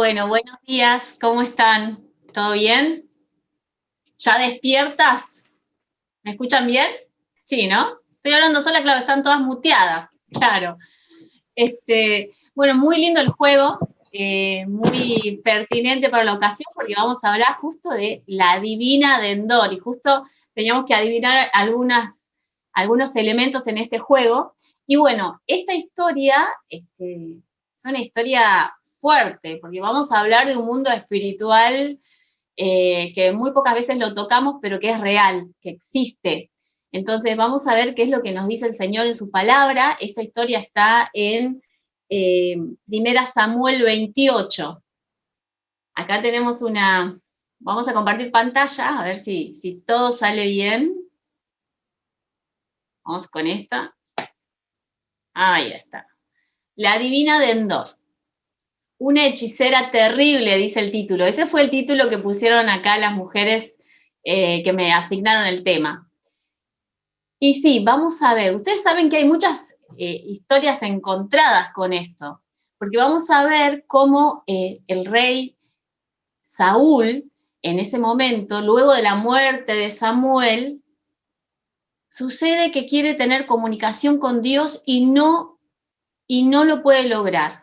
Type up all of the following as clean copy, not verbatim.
Bueno, buenos días, ¿cómo están? ¿Todo bien? ¿Ya despiertas? ¿Me escuchan bien? Sí, ¿no? Estoy hablando sola, claro, están todas muteadas, claro. Bueno, muy lindo el juego, muy pertinente para la ocasión porque vamos a hablar justo de la divina de Endor y justo teníamos que adivinar algunos elementos en este juego. Y bueno, esta historia es una historia fuerte porque vamos a hablar de un mundo espiritual que muy pocas veces lo tocamos, pero que es real, que existe. Entonces vamos a ver qué es lo que nos dice el Señor en su palabra. Esta historia está en Primera Samuel 28. Acá tenemos vamos a compartir pantalla, a ver si todo sale bien. Vamos con esta. Ahí está. La divina de Endor. Una hechicera terrible, dice el título. Ese fue el título que pusieron acá las mujeres que me asignaron el tema. Y sí, vamos a ver, ustedes saben que hay muchas historias encontradas con esto, porque vamos a ver cómo el rey Saúl, en ese momento, luego de la muerte de Samuel, sucede que quiere tener comunicación con Dios y no lo puede lograr.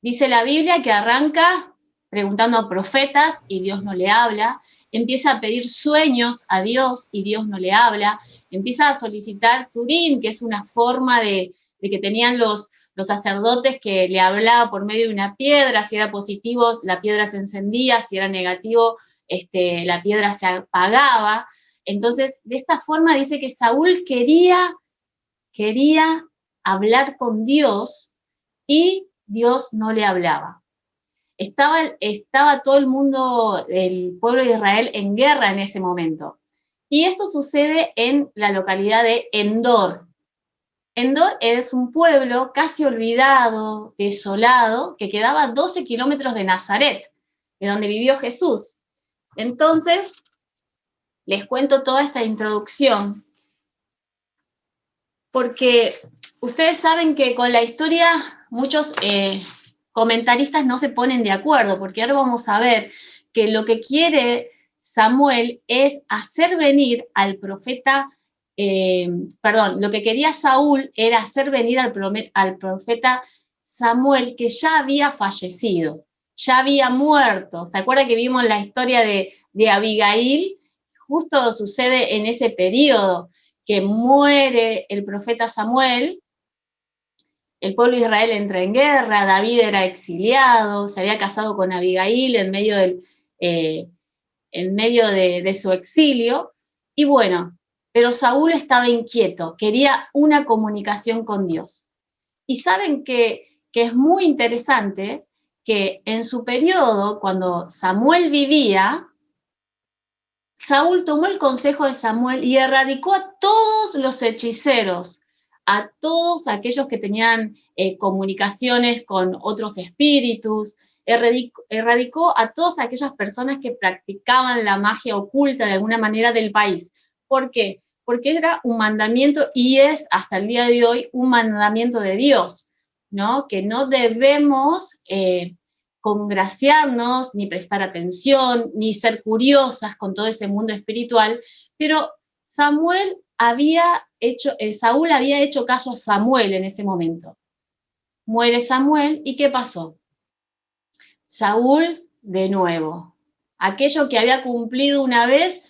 Dice la Biblia que arranca preguntando a profetas y Dios no le habla, empieza a pedir sueños a Dios y Dios no le habla, empieza a solicitar Turín, que es una forma de que tenían los sacerdotes que le hablaba por medio de una piedra, si era positivo la piedra se encendía, si era negativo la piedra se apagaba. Entonces, de esta forma dice que Saúl quería hablar con Dios y Dios no le hablaba. Estaba todo el mundo, el pueblo de Israel, en guerra en ese momento. Y esto sucede en la localidad de Endor. Endor es un pueblo casi olvidado, desolado, que quedaba a 12 kilómetros de Nazaret, de donde vivió Jesús. Entonces, les cuento toda esta introducción porque ustedes saben que con la historia muchos comentaristas no se ponen de acuerdo, porque ahora vamos a ver que lo que quiere Samuel es hacer venir al profeta, lo que quería Saúl era hacer venir al profeta Samuel, que ya había fallecido, ya había muerto. ¿Se acuerda que vimos la historia de Abigail? Justo sucede en ese periodo que muere el profeta Samuel, el pueblo de Israel entra en guerra, David era exiliado, se había casado con Abigail en medio de su exilio, y bueno, pero Saúl estaba inquieto, quería una comunicación con Dios. Y saben que es muy interesante que en su periodo, cuando Samuel vivía, Saúl tomó el consejo de Samuel y erradicó a todos los hechiceros, a todos aquellos que tenían comunicaciones con otros espíritus, erradicó a todas aquellas personas que practicaban la magia oculta de alguna manera del país. ¿Por qué? Porque era un mandamiento y es hasta el día de hoy un mandamiento de Dios, ¿no? Que no debemos congraciarnos, ni prestar atención, ni ser curiosas con todo ese mundo espiritual, pero Saúl había hecho caso a Samuel en ese momento. Muere Samuel, ¿y qué pasó? Saúl, de nuevo, aquello que había cumplido una vez,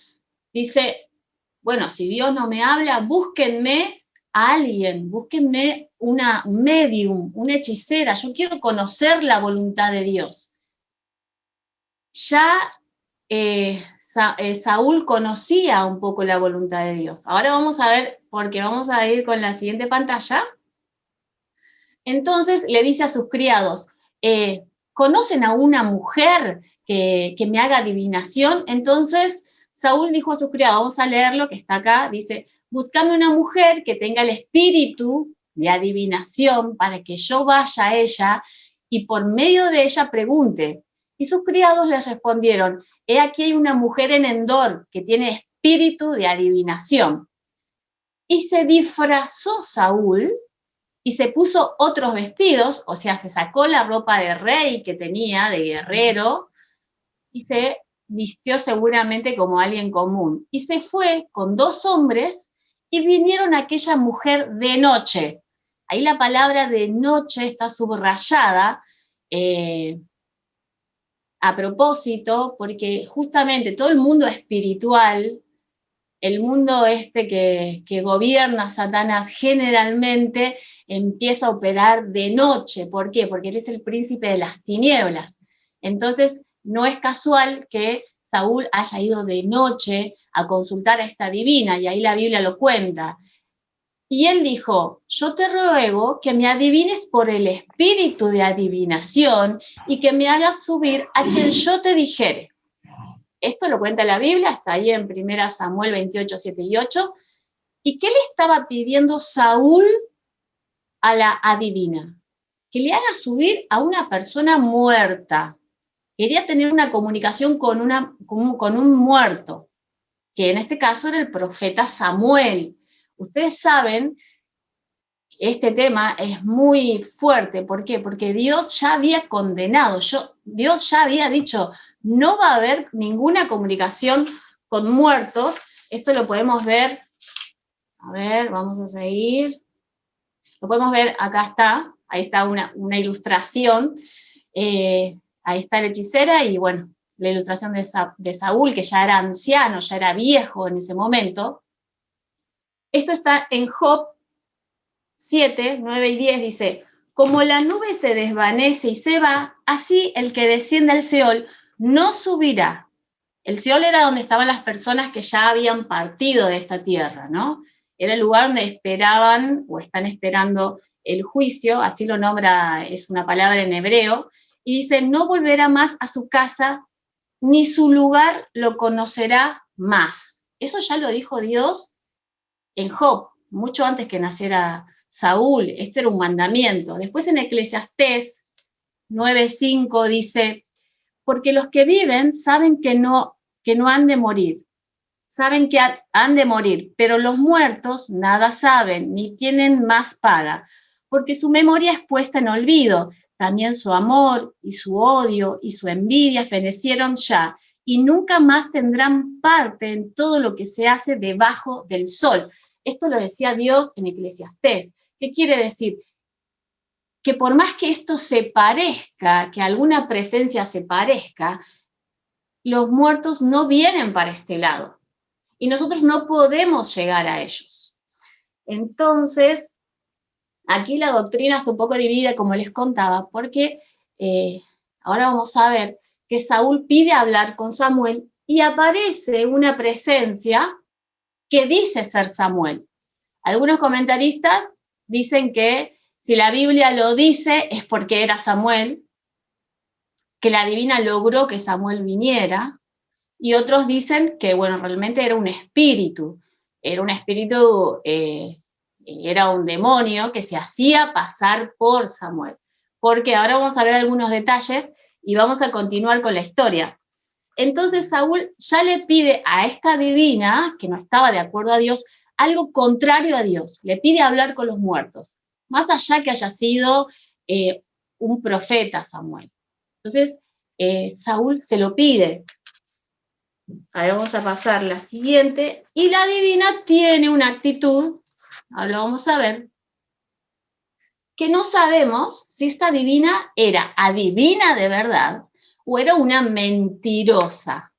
dice, bueno, si Dios no me habla, búsquenme a alguien, búsquenme una medium, una hechicera, yo quiero conocer la voluntad de Dios. Ya Saúl conocía un poco la voluntad de Dios. Ahora vamos a ver, porque vamos a ir con la siguiente pantalla. Entonces le dice a sus criados, ¿conocen a una mujer que me haga adivinación? Entonces Saúl dijo a sus criados, vamos a leerlo, que está acá, dice, buscame una mujer que tenga el espíritu de adivinación para que yo vaya a ella y por medio de ella pregunte. Y sus criados les respondieron, he aquí hay una mujer en Endor que tiene espíritu de adivinación. Y se disfrazó Saúl y se puso otros vestidos, o sea, se sacó la ropa de rey que tenía, de guerrero, y se vistió seguramente como alguien común. Y se fue con 2 hombres y vinieron a aquella mujer de noche. Ahí la palabra de noche está subrayada a propósito, porque justamente todo el mundo espiritual, el mundo que gobierna Satanás, generalmente empieza a operar de noche. ¿Por qué? Porque él es el príncipe de las tinieblas. Entonces, no es casual que Saúl haya ido de noche a consultar a esta divina, y ahí la Biblia lo cuenta. Y él dijo, yo te ruego que me adivines por el espíritu de adivinación y que me hagas subir a quien yo te dijere. Esto lo cuenta la Biblia, está ahí en 1 Samuel 28, 7 y 8. ¿Y qué le estaba pidiendo Saúl a la adivina? Que le haga subir a una persona muerta. Quería tener una comunicación con un muerto, que en este caso era el profeta Samuel. Ustedes saben, este tema es muy fuerte. ¿Por qué? Porque Dios ya había condenado, Dios ya había dicho, no va a haber ninguna comunicación con muertos. Esto lo podemos ver, a ver, vamos a seguir. Lo podemos ver, acá está, ahí está una ilustración. Ahí está la hechicera y bueno, la ilustración de Saúl, que ya era anciano, ya era viejo en ese momento. Esto está en Job 7, 9 y 10, dice, como la nube se desvanece y se va, así el que desciende al Seol no subirá. El Seol era donde estaban las personas que ya habían partido de esta tierra, ¿no? Era el lugar donde esperaban o están esperando el juicio, así lo nombra, es una palabra en hebreo, y dice, no volverá más a su casa, ni su lugar lo conocerá más. Eso ya lo dijo Dios en Job, mucho antes que naciera Saúl. Este era un mandamiento. Después en Eclesiastés 9:5 dice, porque los que viven saben que no han de morir, saben que han de morir, pero los muertos nada saben, ni tienen más paga, porque su memoria es puesta en olvido. También su amor y su odio y su envidia fenecieron ya, y nunca más tendrán parte en todo lo que se hace debajo del sol. Esto lo decía Dios en Eclesiastés. ¿Qué quiere decir? Que por más que esto se parezca, que alguna presencia se parezca, los muertos no vienen para este lado y nosotros no podemos llegar a ellos. Entonces, aquí la doctrina está un poco dividida, como les contaba, porque ahora vamos a ver que Saúl pide hablar con Samuel y aparece una presencia que dice ser Samuel. Algunos comentaristas dicen que si la Biblia lo dice es porque era Samuel, que la divina logró que Samuel viniera, y otros dicen que, bueno, realmente era un espíritu, era un demonio que se hacía pasar por Samuel. Porque ahora vamos a ver algunos detalles y vamos a continuar con la historia. Entonces Saúl ya le pide a esta divina, que no estaba de acuerdo a Dios, algo contrario a Dios. Le pide hablar con los muertos, más allá que haya sido un profeta Samuel. Entonces Saúl se lo pide. Ahora vamos a pasar la siguiente. Y la divina tiene una actitud, ahora lo vamos a ver, que no sabemos si esta divina era adivina de verdad o era una mentirosa.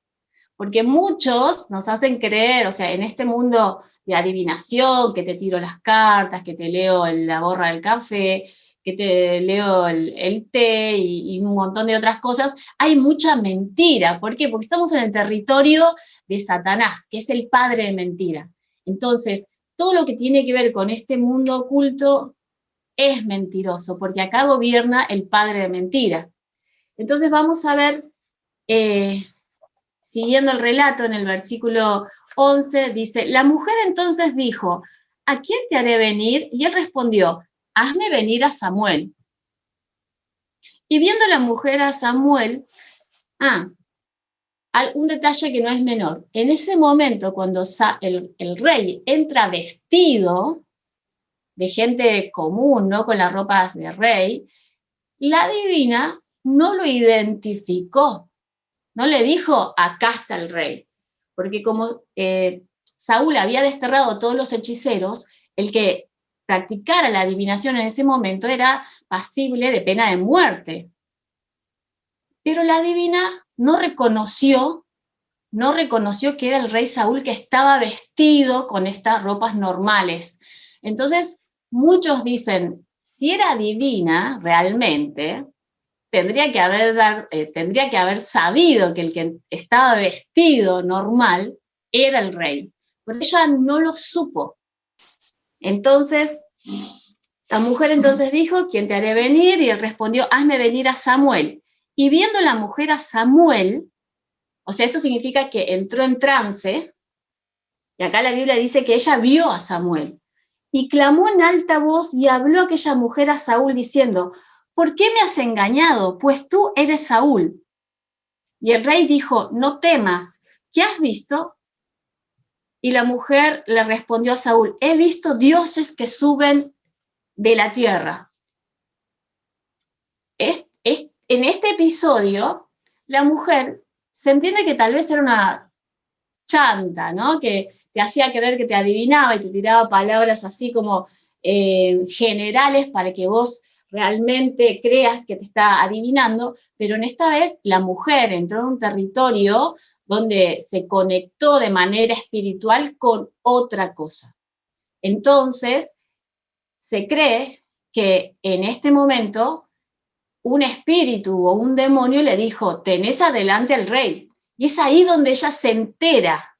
Porque muchos nos hacen creer, o sea, en este mundo de adivinación, que te tiro las cartas, que te leo la borra del café, que te leo el té y un montón de otras cosas, hay mucha mentira. ¿Por qué? Porque estamos en el territorio de Satanás, que es el padre de mentira. Entonces, todo lo que tiene que ver con este mundo oculto es mentiroso, porque acá gobierna el padre de mentira. Entonces vamos a ver, siguiendo el relato en el versículo 11, dice, la mujer entonces dijo, ¿a quién te haré venir? Y él respondió, hazme venir a Samuel. Y viendo la mujer a Samuel, un detalle que no es menor, en ese momento cuando el rey entra vestido, de gente común, ¿no? Con las ropas de rey, la adivina no lo identificó, no le dijo, acá está el rey, porque como Saúl había desterrado a todos los hechiceros, el que practicara la adivinación en ese momento era pasible de pena de muerte. Pero la adivina no reconoció que era el rey Saúl, que estaba vestido con estas ropas normales. Entonces, muchos dicen, si era divina realmente, tendría que haber sabido que el que estaba vestido normal era el rey. Pero ella no lo supo. Entonces, la mujer entonces dijo, ¿quién te haré venir? Y él respondió, hazme venir a Samuel. Y viendo la mujer a Samuel, o sea, esto significa que entró en trance, y acá la Biblia dice que ella vio a Samuel, y clamó en alta voz y habló aquella mujer a Saúl diciendo, ¿por qué me has engañado? Pues tú eres Saúl. Y el rey dijo, no temas, ¿qué has visto? Y la mujer le respondió a Saúl, he visto dioses que suben de la tierra. En este episodio, la mujer se entiende que tal vez era una chanta, ¿no? Que te hacía creer que te adivinaba y te tiraba palabras así como generales para que vos realmente creas que te está adivinando, pero en esta vez la mujer entró en un territorio donde se conectó de manera espiritual con otra cosa. Entonces, se cree que en este momento un espíritu o un demonio le dijo, tenés adelante al rey. Y es ahí donde ella se entera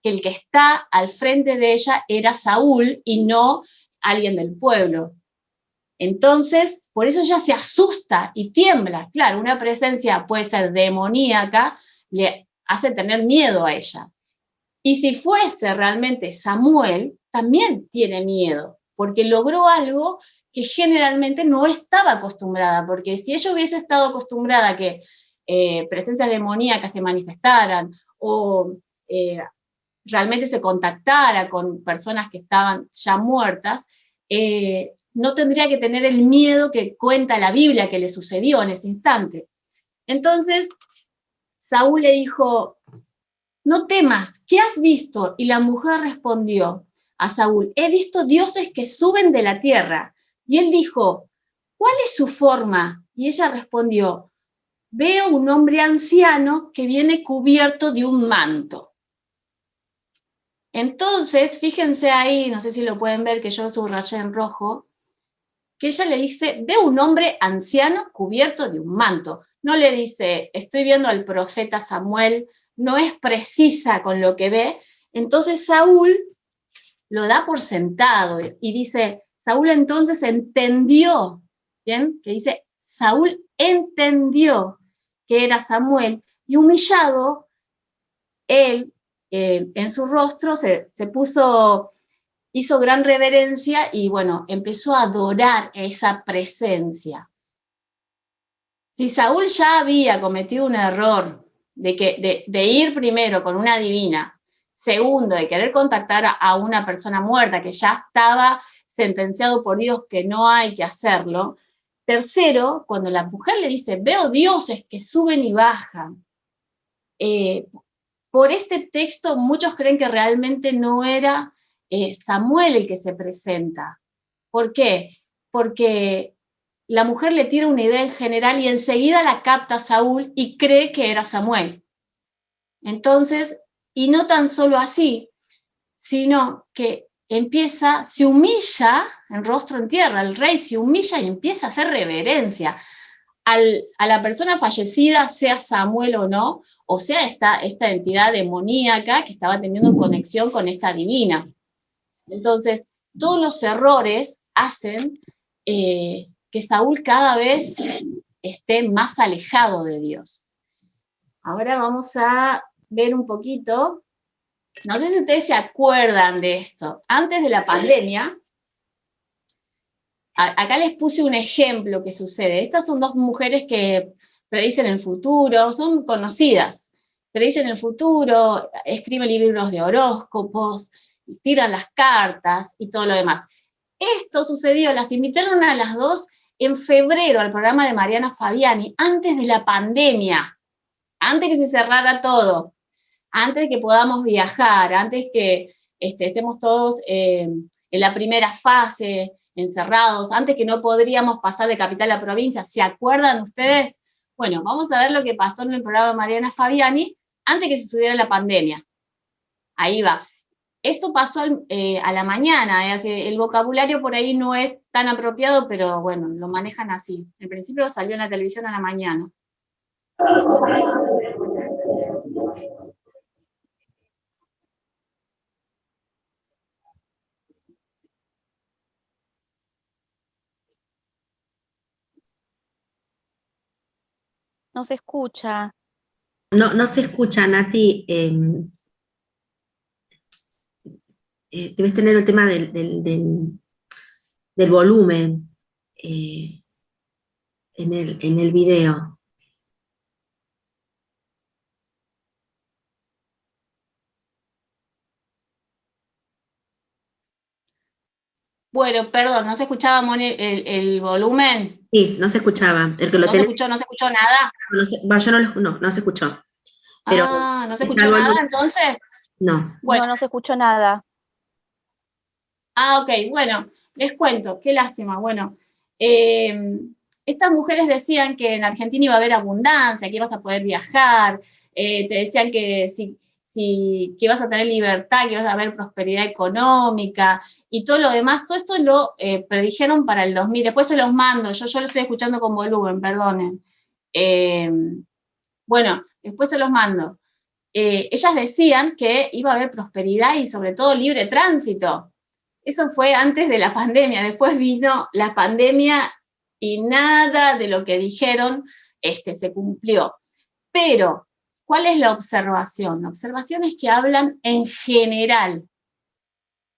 que el que está al frente de ella era Saúl y no alguien del pueblo. Entonces, por eso ella se asusta y tiembla. Claro, una presencia puede ser demoníaca, le hace tener miedo a ella. Y si fuese realmente Samuel, también tiene miedo, porque logró algo que generalmente no estaba acostumbrada, porque si ella hubiese estado acostumbrada a que presencias demoníacas se manifestaran o realmente se contactara con personas que estaban ya muertas, no tendría que tener el miedo que cuenta la Biblia que le sucedió en ese instante. Entonces, Saúl le dijo, no temas, ¿qué has visto? Y la mujer respondió a Saúl, he visto dioses que suben de la tierra. Y él dijo, ¿cuál es su forma? Y ella respondió, veo un hombre anciano que viene cubierto de un manto. Entonces, fíjense ahí, no sé si lo pueden ver, que yo subrayé en rojo, que ella le dice, veo un hombre anciano cubierto de un manto. No le dice, estoy viendo al profeta Samuel, no es precisa con lo que ve. Entonces Saúl lo da por sentado y dice, Saúl entonces entendió, ¿bien? Que dice, Saúl entendió que era Samuel y humillado, él en su rostro se puso, hizo gran reverencia y bueno, empezó a adorar esa presencia. Si Saúl ya había cometido un error de ir primero con una divina, segundo, de querer contactar a una persona muerta que ya estaba sentenciado por Dios que no hay que hacerlo, tercero, cuando la mujer le dice, veo dioses que suben y bajan, por este texto muchos creen que realmente no era Samuel el que se presenta. ¿Por qué? Porque la mujer le tira una idea en general y enseguida la capta Saúl y cree que era Samuel. Entonces, y no tan solo así, sino que se humilla en rostro en tierra, el rey se humilla y empieza a hacer reverencia a la persona fallecida, sea Samuel o no, o sea esta entidad demoníaca que estaba teniendo conexión con esta divina. Entonces, todos los errores hacen que Saúl cada vez esté más alejado de Dios. Ahora vamos a ver un poquito, no sé si ustedes se acuerdan de esto, antes de la pandemia, acá les puse un ejemplo que sucede. Estas son dos mujeres que predicen el futuro, son conocidas, predicen el futuro, escriben libros de horóscopos, tiran las cartas y todo lo demás. Esto sucedió, las invitaron a las dos en febrero al programa de Mariana Fabiani, antes de la pandemia, antes que se cerrara todo, antes que podamos viajar, antes que estemos todos en la primera fase, encerrados, antes que no podríamos pasar de capital a provincia. ¿Se acuerdan ustedes? Bueno, vamos a ver lo que pasó en el programa de Mariana Fabiani antes que se subiera la pandemia. Ahí va. Esto pasó a la mañana, el vocabulario por ahí no es tan apropiado, pero bueno, lo manejan así. En principio salió en la televisión a la mañana. No se escucha. No, no se escucha, Nati. Debes tener el tema del volumen en el video. Bueno, perdón, ¿no se escuchaba, Moni, el volumen? Sí, no se escuchaba. El que lo ¿No se tenés, escuchó, no se escuchó nada? no se- va, yo no se escuchó. Pero Ah, ¿no se está escuchó el nada volumen. entonces? No. Bueno, No se escuchó nada. ok, bueno, les cuento, qué lástima. Bueno, eh, estas mujeres decían que en Argentina iba a haber abundancia, que ibas a poder viajar, te decían que que ibas a tener libertad, que ibas a haber prosperidad económica y todo lo demás. Todo esto lo predijeron para el 2000. Después se los mando, yo lo estoy escuchando con volumen, perdonen. Eh, bueno, después se los mando. Ellas decían que iba a haber prosperidad y sobre todo libre tránsito. Eso fue antes de la pandemia. Después vino la pandemia y nada de lo que dijeron se cumplió. Pero, ¿cuál es la observación? La observación es que hablan en general,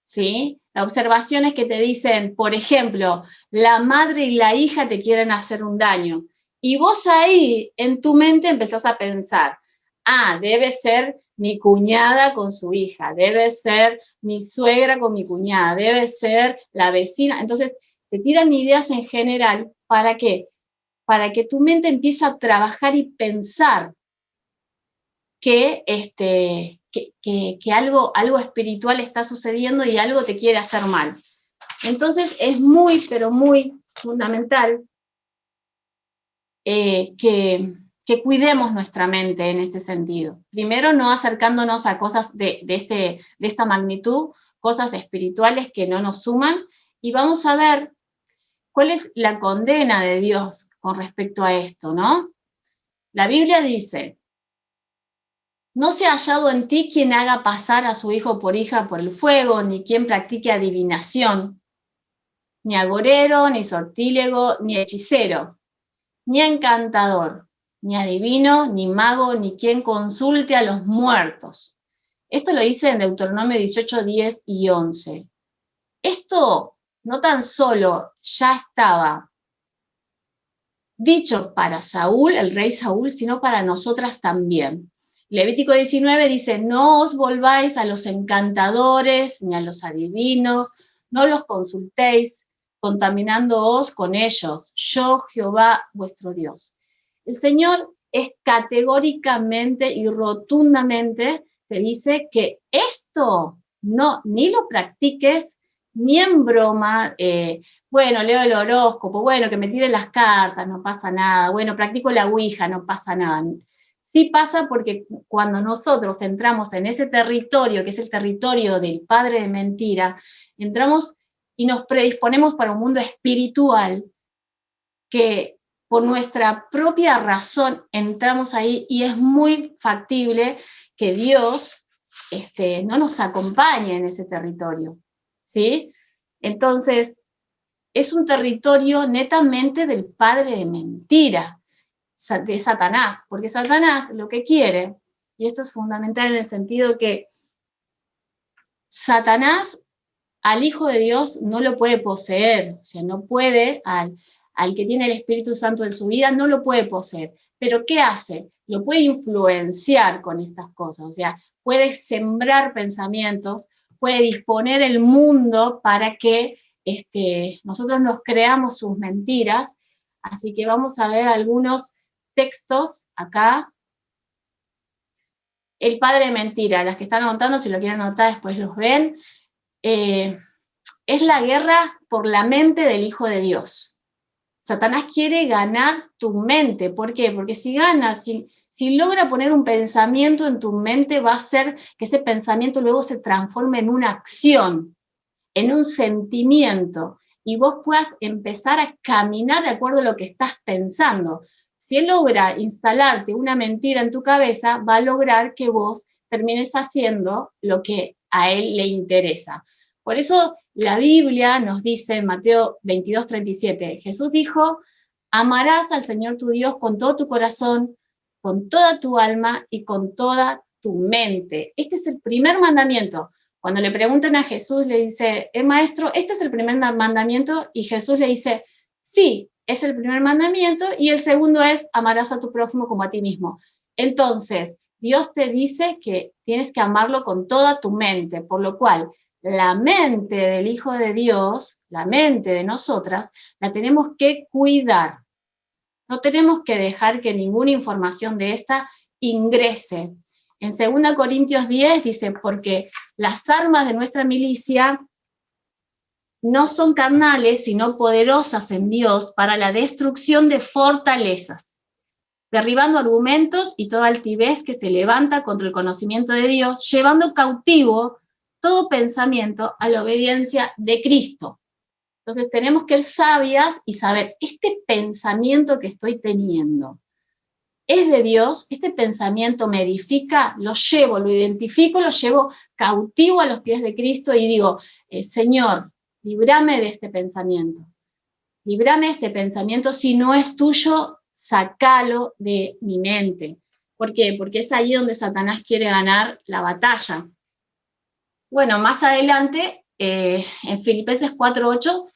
¿sí? La observación es que te dicen, por ejemplo, la madre y la hija te quieren hacer un daño. Y vos ahí, en tu mente, empezás a pensar, ah, debe ser mi cuñada con su hija, debe ser mi suegra con mi cuñada, debe ser la vecina. Entonces, te tiran ideas en general, ¿para qué? Para que tu mente empiece a trabajar y pensar que, algo espiritual está sucediendo y algo te quiere hacer mal. Entonces es muy, pero muy fundamental que cuidemos nuestra mente en este sentido. Primero, no acercándonos a cosas de esta magnitud, cosas espirituales que no nos suman, y vamos a ver cuál es la condena de Dios con respecto a esto, ¿no? La Biblia dice, no se ha hallado en ti quien haga pasar a su hijo por hija por el fuego, ni quien practique adivinación, ni agorero, ni sortílego, ni hechicero, ni encantador, ni adivino, ni mago, ni quien consulte a los muertos. Esto lo dice en Deuteronomio 18, 10 y 11. Esto no tan solo ya estaba dicho para Saúl, el rey Saúl, sino para nosotras también. Levítico 19 dice, no os volváis a los encantadores ni a los adivinos, no los consultéis, contaminándoos con ellos. Yo, Jehová, vuestro Dios. El Señor es categóricamente y rotundamente te dice que esto no, ni lo practiques, ni en broma, bueno, leo el horóscopo, bueno, que me tiren las cartas, no pasa nada, bueno, practico la ouija, no pasa nada. Sí pasa porque cuando nosotros entramos en ese territorio, que es el territorio del padre de mentira, entramos y nos predisponemos para un mundo espiritual que por nuestra propia razón entramos ahí y es muy factible que Dios no nos acompañe en ese territorio, ¿sí? Entonces, es un territorio netamente del padre de mentira, de Satanás, porque Satanás lo que quiere, y esto es fundamental en el sentido que Satanás al Hijo de Dios no lo puede poseer, o sea, no puede, al que tiene el Espíritu Santo en su vida, no lo puede poseer. Pero ¿qué hace? Lo puede influenciar con estas cosas, o sea, puede sembrar pensamientos, puede disponer el mundo para que nosotros nos creamos sus mentiras, así que vamos a ver algunos textos acá. El padre de mentira, las que están anotando, si lo quieren anotar después los ven, es la guerra por la mente del Hijo de Dios. Satanás quiere ganar tu mente. ¿Por qué? Porque si gana, si logra poner un pensamiento en tu mente, va a hacer que ese pensamiento luego se transforme en una acción, en un sentimiento, y vos puedas empezar a caminar de acuerdo a lo que estás pensando. Si él logra instalarte una mentira en tu cabeza, va a lograr que vos termines haciendo lo que a él le interesa. Por eso la Biblia nos dice en Mateo 22:37, Jesús dijo, amarás al Señor tu Dios con todo tu corazón, con toda tu alma y con toda tu mente. Este es el primer mandamiento. Cuando le preguntan a Jesús, le dice, maestro, ¿este es el primer mandamiento? Y Jesús le dice, sí, es el primer mandamiento, y el segundo es, amarás a tu prójimo como a ti mismo. Entonces, Dios te dice que tienes que amarlo con toda tu mente, por lo cual la mente del Hijo de Dios, la mente de nosotras, la tenemos que cuidar. No tenemos que dejar que ninguna información de esta ingrese. En 2 Corintios 10 dice, porque las armas de nuestra milicia no son carnales, sino poderosas en Dios para la destrucción de fortalezas, derribando argumentos y toda altivez que se levanta contra el conocimiento de Dios, llevando cautivo todo pensamiento a la obediencia de Cristo. Entonces tenemos que ser sabias y saber, este pensamiento que estoy teniendo, ¿es de Dios? ¿Este pensamiento me edifica? Lo llevo, lo identifico, lo llevo cautivo a los pies de Cristo y digo, Señor, líbrame de este pensamiento. Líbrame de este pensamiento, si no es tuyo, sácalo de mi mente. ¿Por qué? Porque es ahí donde Satanás quiere ganar la batalla. Bueno, más adelante, en Filipenses 4:8,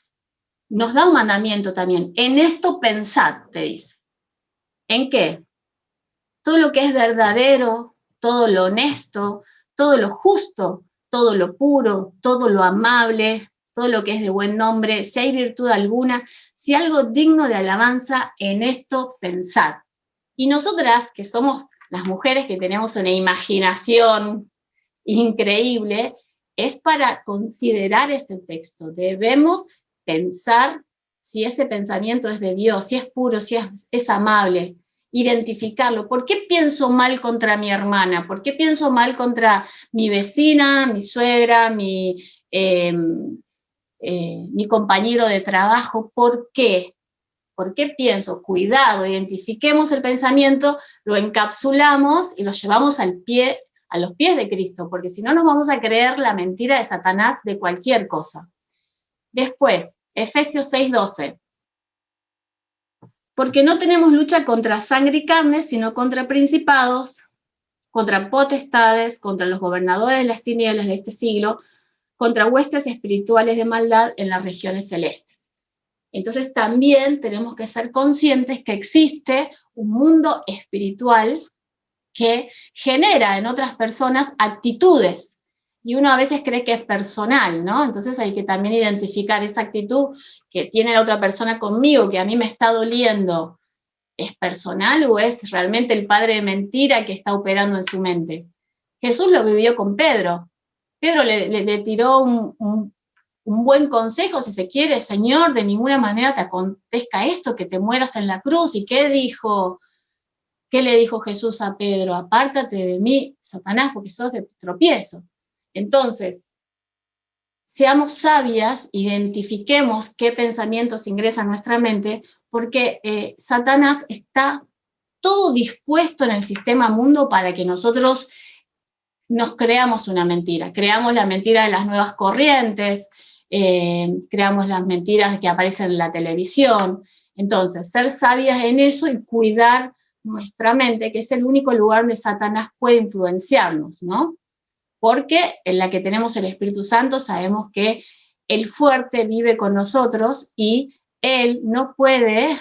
nos da un mandamiento también. En esto pensad, te dice. ¿En qué? Todo lo que es verdadero, todo lo honesto, todo lo justo, todo lo puro, todo lo amable, todo lo que es de buen nombre, si hay virtud alguna, si algo digno de alabanza, en esto pensad. Y nosotras, que somos las mujeres que tenemos una imaginación increíble, es para considerar este texto. Debemos pensar si ese pensamiento es de Dios, si es puro, si es amable, identificarlo. ¿Por qué pienso mal contra mi hermana? ¿Por qué pienso mal contra mi vecina, mi suegra, mi compañero de trabajo? ¿Por qué? ¿Por qué pienso? Cuidado, identifiquemos el pensamiento, lo encapsulamos y lo llevamos a los pies de Cristo, porque si no nos vamos a creer la mentira de Satanás de cualquier cosa. Después, Efesios 6:12. Porque no tenemos lucha contra sangre y carne, sino contra principados, contra potestades, contra los gobernadores de las tinieblas de este siglo, contra huestes espirituales de maldad en las regiones celestes. Entonces también tenemos que ser conscientes que existe un mundo espiritual que genera en otras personas actitudes, y uno a veces cree que es personal, ¿no? Entonces hay que también identificar esa actitud que tiene la otra persona conmigo, que a mí me está doliendo, ¿es personal o es realmente el padre de mentira que está operando en su mente? Jesús lo vivió con Pedro. Pedro le tiró un buen consejo, si se quiere, Señor, de ninguna manera te acontezca esto, que te mueras en la cruz. ¿Y qué dijo? ¿Qué le dijo Jesús a Pedro? Apártate de mí, Satanás, porque sos de tropiezo. Entonces, seamos sabias, identifiquemos qué pensamientos ingresan a nuestra mente, porque Satanás está todo dispuesto en el sistema mundo para que nosotros nos creamos una mentira. Creamos la mentira de las nuevas corrientes, creamos las mentiras que aparecen en la televisión. Entonces, ser sabias en eso y cuidar nuestra mente, que es el único lugar donde Satanás puede influenciarnos, ¿no? Porque en la que tenemos el Espíritu Santo sabemos que el fuerte vive con nosotros y él no puede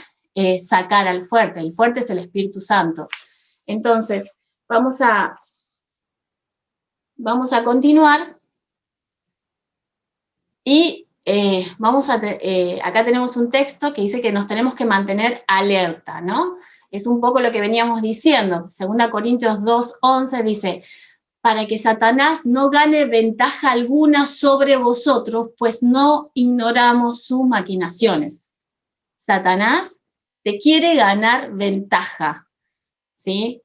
sacar al fuerte. El fuerte es el Espíritu Santo. Entonces, vamos a continuar. Y acá tenemos un texto que dice que nos tenemos que mantener alerta, ¿no? Es un poco lo que veníamos diciendo. 2 Corintios 2:11 dice, para que Satanás no gane ventaja alguna sobre vosotros, pues no ignoramos sus maquinaciones. Satanás te quiere ganar ventaja, ¿sí?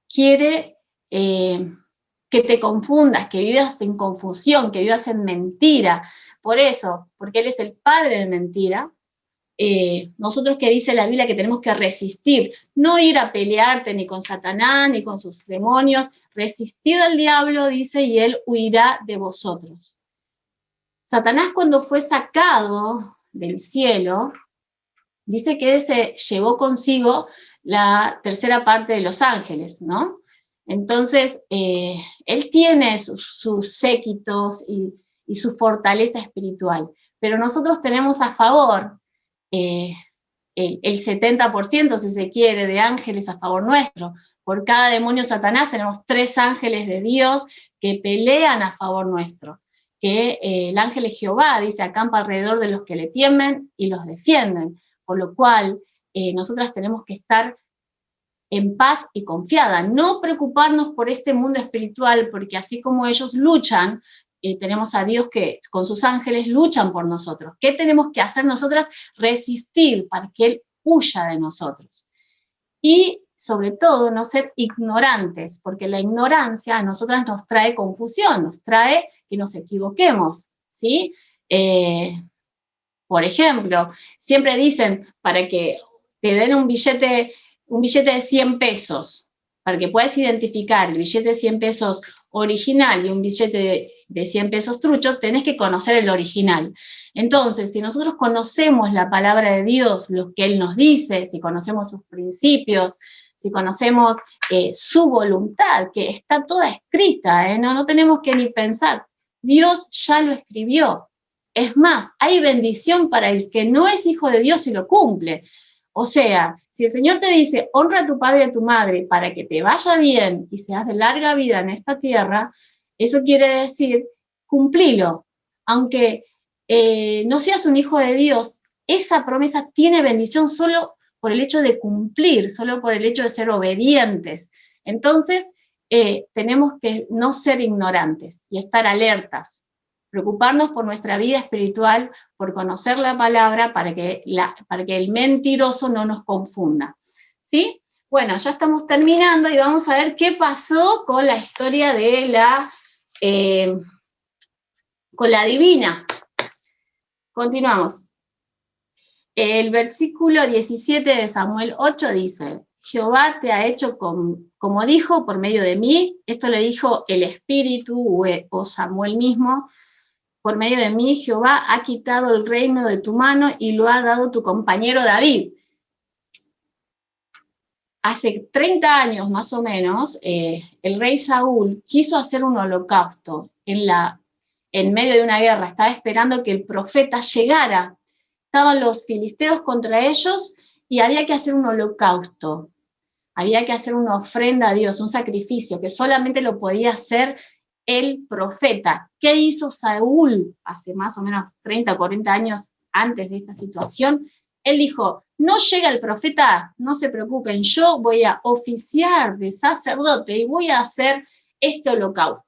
Quiere que te confundas, que vivas en confusión, que vivas en mentira. Por eso, porque él es el padre de mentira, nosotros que dice la Biblia que tenemos que resistir, no ir a pelearte ni con Satanás ni con sus demonios, resistir al diablo, dice, y él huirá de vosotros. Satanás cuando fue sacado del cielo, dice que él se llevó consigo la tercera parte de los ángeles, ¿no? Entonces, él tiene sus séquitos y su fortaleza espiritual, pero nosotros tenemos a favor el 70%, si se quiere, de ángeles a favor nuestro. Por cada demonio Satanás tenemos 3 ángeles de Dios que pelean a favor nuestro. Que el ángel de Jehová, dice, acampa alrededor de los que le temen y los defienden. Por lo cual, nosotras tenemos que estar en paz y confiada, no preocuparnos por este mundo espiritual, porque así como ellos luchan, tenemos a Dios que con sus ángeles luchan por nosotros. ¿Qué tenemos que hacer nosotras? Resistir para que Él huya de nosotros. Y sobre todo no ser ignorantes, porque la ignorancia a nosotras nos trae confusión, nos trae que nos equivoquemos, ¿sí? Por ejemplo, siempre dicen para que te den un billete de 100 pesos, para que puedas identificar el billete de 100 pesos original y un billete de 100 pesos trucho, tenés que conocer el original. Entonces, si nosotros conocemos la palabra de Dios, lo que Él nos dice, si conocemos sus principios, si conocemos su voluntad, que está toda escrita, no tenemos que ni pensar. Dios ya lo escribió. Es más, hay bendición para el que no es hijo de Dios y lo cumple. O sea, si el Señor te dice, honra a tu padre y a tu madre para que te vaya bien y seas de larga vida en esta tierra, eso quiere decir, cumplilo. Aunque no seas un hijo de Dios, esa promesa tiene bendición solo por el hecho de cumplir, solo por el hecho de ser obedientes. Entonces, tenemos que no ser ignorantes y estar alertas. Preocuparnos por nuestra vida espiritual, por conocer la palabra, para que el mentiroso no nos confunda. ¿Sí? Bueno, ya estamos terminando y vamos a ver qué pasó con la historia de con la divina. Continuamos. El versículo 17 de Samuel 8 dice, Jehová te ha hecho como dijo por medio de mí, esto le dijo el Espíritu o Samuel mismo, por medio de mí Jehová ha quitado el reino de tu mano y lo ha dado tu compañero David. Hace 30 años más o menos, el rey Saúl quiso hacer un holocausto en medio de una guerra, estaba esperando que el profeta llegara. Estaban los filisteos contra ellos y había que hacer un holocausto, había que hacer una ofrenda a Dios, un sacrificio que solamente lo podía hacer el profeta. ¿Qué hizo Saúl hace más o menos 30 o 40 años antes de esta situación? Él dijo, no llega el profeta, no se preocupen, yo voy a oficiar de sacerdote y voy a hacer este holocausto.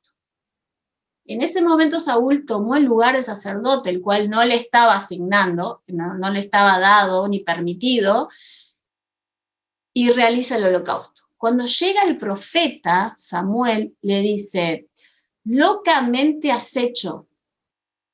En ese momento Saúl tomó el lugar de sacerdote, el cual no le estaba asignando, no le estaba dado ni permitido, y realiza el holocausto. Cuando llega el profeta, Samuel le dice, locamente has hecho.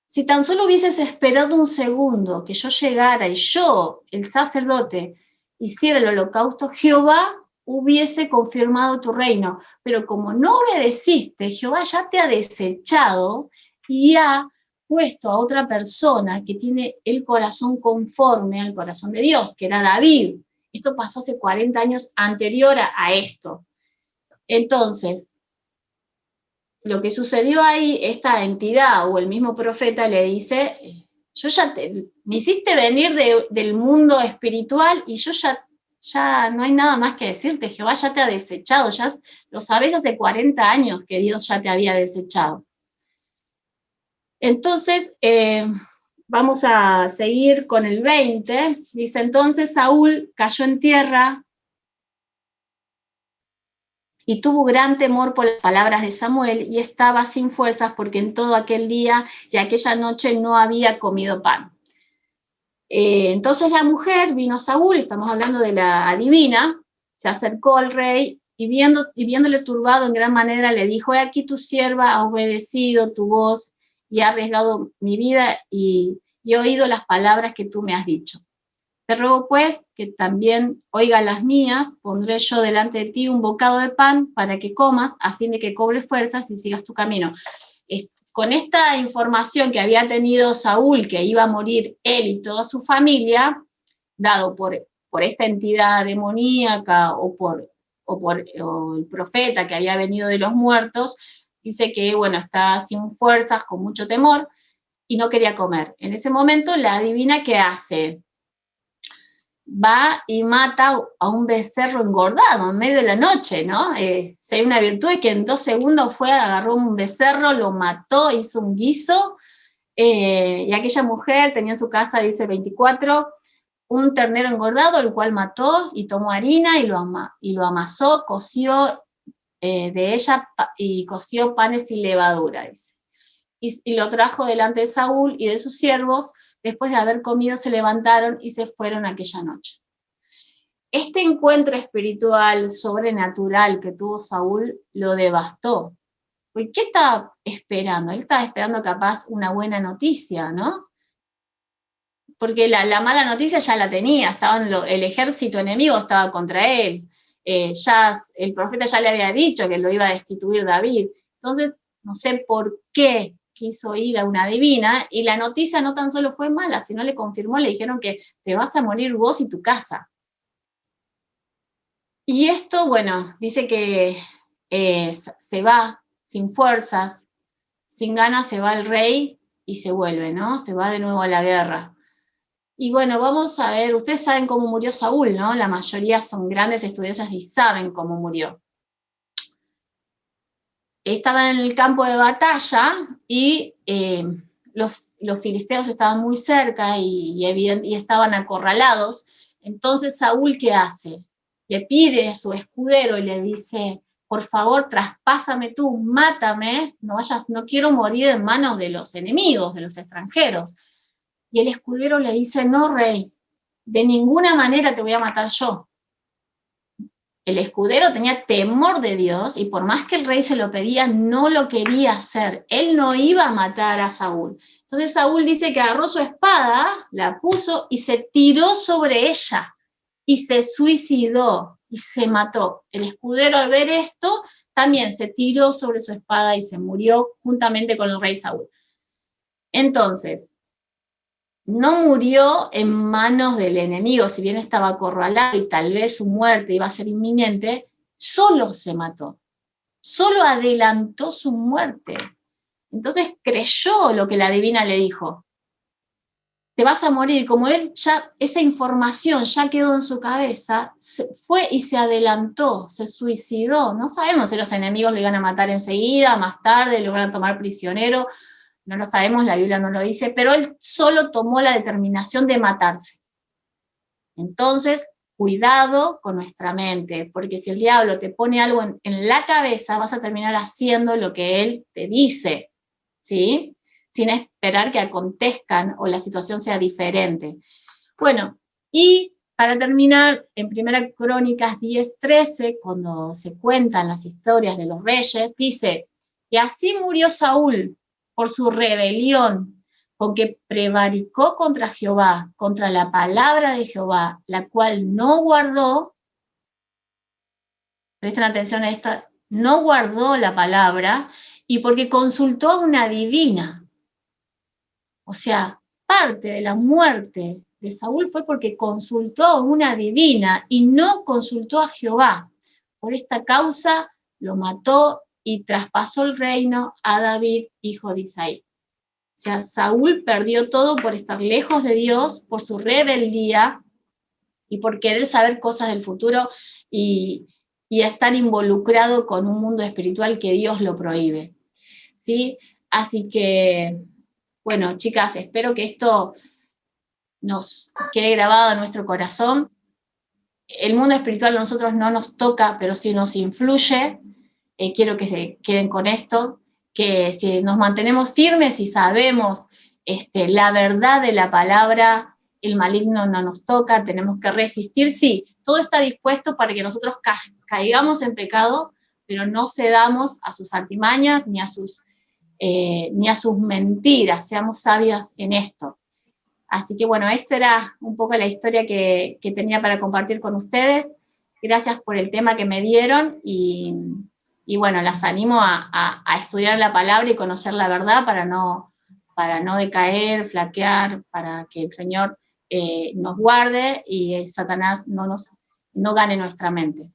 Si tan solo hubieses esperado un segundo que yo llegara y yo, el sacerdote, hiciera el holocausto, Jehová hubiese confirmado tu reino. Pero como no obedeciste, Jehová ya te ha desechado y ha puesto a otra persona que tiene el corazón conforme al corazón de Dios, que era David. Esto pasó hace 40 años anterior a esto. Entonces, lo que sucedió ahí, esta entidad o el mismo profeta le dice, yo me hiciste venir del mundo espiritual y yo ya no hay nada más que decirte, Jehová ya te ha desechado, ya lo sabes hace 40 años que Dios ya te había desechado. Entonces, Vamos a seguir con el 20. Dice, entonces Saúl cayó en tierra y tuvo gran temor por las palabras de Samuel y estaba sin fuerzas porque en todo aquel día y aquella noche no había comido pan. Entonces la mujer vino a Saúl, estamos hablando de la adivina, se acercó al rey y viéndole turbado en gran manera le dijo, he aquí tu sierva ha obedecido tu voz y ha arriesgado mi vida y he oído las palabras que tú me has dicho. Te ruego pues que también oiga las mías, pondré yo delante de ti un bocado de pan para que comas a fin de que cobres fuerzas y sigas tu camino. Con esta información que había tenido Saúl, que iba a morir él y toda su familia, dado por esta entidad demoníaca o el profeta que había venido de los muertos, dice que, bueno, está sin fuerzas, con mucho temor, y no quería comer. En ese momento, la adivina, ¿qué hace? Va y mata a un becerro engordado en medio de la noche, ¿no? Si hay una virtud es que en 2 segundos agarró un becerro, lo mató, hizo un guiso, y aquella mujer tenía en su casa, dice 24, un ternero engordado, el cual mató y tomó harina y lo amasó, coció de ella y coció panes sin levadura, dice. Y lo trajo delante de Saúl y de sus siervos. Después de haber comido, se levantaron y se fueron aquella noche. Este encuentro espiritual sobrenatural que tuvo Saúl lo devastó. ¿Por qué estaba esperando? Él estaba esperando capaz una buena noticia, ¿no? Porque la mala noticia ya la tenía, el ejército enemigo estaba contra él, ya el profeta ya le había dicho que lo iba a destituir David. Entonces, no sé por qué quiso ir a una adivina, y la noticia no tan solo fue mala, sino le confirmó, le dijeron que te vas a morir vos y tu casa. Y esto, bueno, dice que se va sin fuerzas, sin ganas, se va el rey y se vuelve, ¿no? Se va de nuevo a la guerra. Y bueno, vamos a ver, ustedes saben cómo murió Saúl, ¿no? La mayoría son grandes estudiosas y saben cómo murió. Estaba en el campo de batalla y los filisteos estaban muy cerca y estaban acorralados. Entonces, Saúl, ¿qué hace? Le pide a su escudero y le dice, por favor, traspásame tú, mátame, no quiero morir en manos de los enemigos, de los extranjeros. Y el escudero le dice, no, rey, de ninguna manera te voy a matar yo. El escudero tenía temor de Dios y por más que el rey se lo pedía, no lo quería hacer. Él no iba a matar a Saúl. Entonces Saúl dice que agarró su espada, la puso y se tiró sobre ella y se suicidó y se mató. El escudero, al ver esto, también se tiró sobre su espada y se murió juntamente con el rey Saúl. Entonces, no murió en manos del enemigo, si bien estaba acorralado y tal vez su muerte iba a ser inminente, solo se mató, solo adelantó su muerte. Entonces creyó lo que la adivina le dijo. Te vas a morir, como él ya, esa información ya quedó en su cabeza, fue y se adelantó, se suicidó. No sabemos si los enemigos lo iban a matar enseguida, más tarde, lo iban a tomar prisionero. No lo sabemos, la Biblia no lo dice, pero él solo tomó la determinación de matarse. Entonces, cuidado con nuestra mente, porque si el diablo te pone algo en la cabeza, vas a terminar haciendo lo que él te dice, ¿sí? Sin esperar que acontezcan o la situación sea diferente. Bueno, y para terminar, en 1 Crónicas 10:13, cuando se cuentan las historias de los reyes, dice, y así murió Saúl por su rebelión, con que prevaricó contra Jehová, contra la palabra de Jehová, la cual no guardó, presten atención a esta, no guardó la palabra, y porque consultó a una adivina. O sea, parte de la muerte de Saúl fue porque consultó a una adivina y no consultó a Jehová. Por esta causa lo mató y traspasó el reino a David, hijo de Isaí. O sea, Saúl perdió todo por estar lejos de Dios, por su rebeldía y por querer saber cosas del futuro y estar involucrado con un mundo espiritual que Dios lo prohíbe. ¿Sí? Así que Bueno, chicas, espero que esto nos quede grabado en nuestro corazón. El mundo espiritual a nosotros no nos toca, pero sí nos influye. Quiero que se queden con esto, que si nos mantenemos firmes y sabemos la verdad de la palabra, el maligno no nos toca, tenemos que resistir, sí, todo está dispuesto para que nosotros caigamos en pecado, pero no cedamos a sus artimañas ni a sus mentiras, seamos sabias en esto. Así que bueno, esta era un poco la historia que tenía para compartir con ustedes. Gracias por el tema que me dieron y bueno, las animo a estudiar la palabra y conocer la verdad para no decaer, flaquear, para que el Señor nos guarde y Satanás no gane nuestra mente.